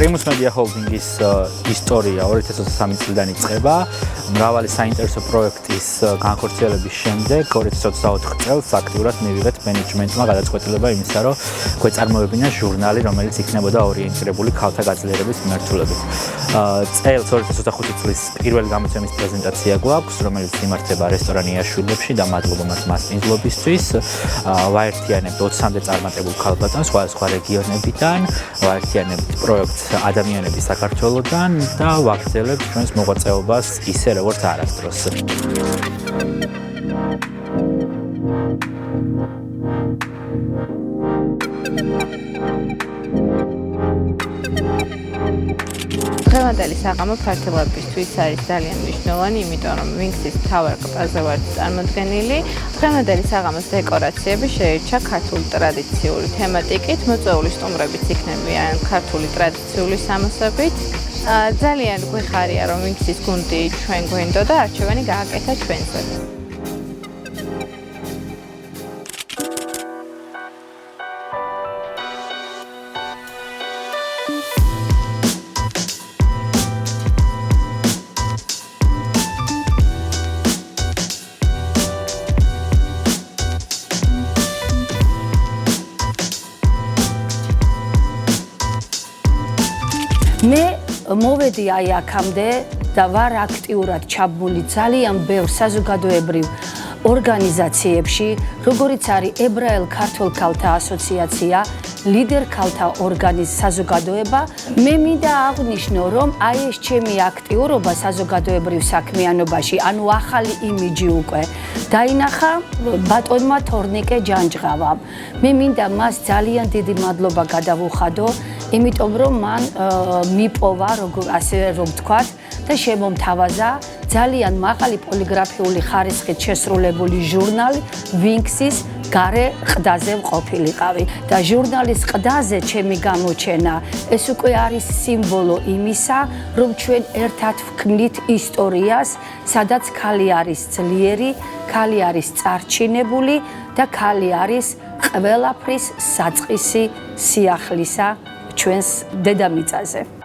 Primus Media Holding-ის ისტორია 2023 წლიდან იწყება. მრავალი საინტერესო პროექტის განხორციელების შემდეგ 2024 წელს აქტიურად მივიღეთ მენეჯმენტმა გადაწყვეტილება იმისა, რომ გვეწარმოებინა ჟურნალი, რომელიც იქნებოდა ორიენტირებული ქალთა გაძლიერების მიმართულებით. წელს 2025 წლის პირველი გამოცემის პრეზენტაცია გვაქვს, რომელიც იმართება რესტორან იაშვილებში და მადლობა მათ მასპინძლობისთვის. ვაერთიანებთ 20-მდე წარმატებულ ქალბატონს სხვადასხვა რეგიონებიდან, ვაერთიანებთ პროექტს ადამიანების საქართველოდან და ვაგრძელებთ ჩვენს მოღვაწეობას ისე როგორც არასდროს. დღევანდელი საღამო ფართობისთვის არის ძალიან მნიშვნელოვანი, იმიტომ რომ Wings-ის მთავარ ყბაზე ვართ წარმოდგენილი. დღევანდელი საღამოს დეკორაციები შეირჩა ქართული ტრადიციული თემატიკით, მოწვეული სტუმრებიც იქნებიან ქართული ტრადიციული სამოსებით. ძალიან გვეხარია, რომ Wings-ის გუნდი ჩვენ გვენდო და არჩევანი გააკეთა ჩვენზე. მე მოვედი აი აქამდე და ვარ აქტიურად ჩაბმული ძალიან ბევრ საზოგადოებრივ ორგანიზაციებში, როგორიც არის ებრაელ ქართველ ქალთა ასოციაცია, ლიდერ ქალთა საზოგადოება. მე მინდა აღვნიშნო, რომ აი ეს ჩემი აქტიურობა საზოგადოებრივ საქმიანობაში, ანუ ახალი იმიჯი უკვე დაინახა ბატონმა თორნიკე ჯანჯღავამ. მე მინდა მას ძალიან დიდი მადლობა გადავუხადო, იმიტომ რომ მან მიპოვა, ასე რომ ვთქვათ, და შემომთავაზა ძალიან მაღალი პოლიგრაფიული ხარისხით შესრულებული ჟურნალი Wings-ის გარე ყდაზე ვყოფილიყავი. და ჟურნალის ყდაზე ჩემი გამოჩენა ეს უკვე არის სიმბოლო იმისა, რომ ჩვენ ერთად ვქმნით ისტორიას, სადაც ქალი არის ძლიერი, ქალი არის წარჩინებული და ქალი არის ყველაფრის საწყისი სიახლისა ჩვენს დედამიწაზე.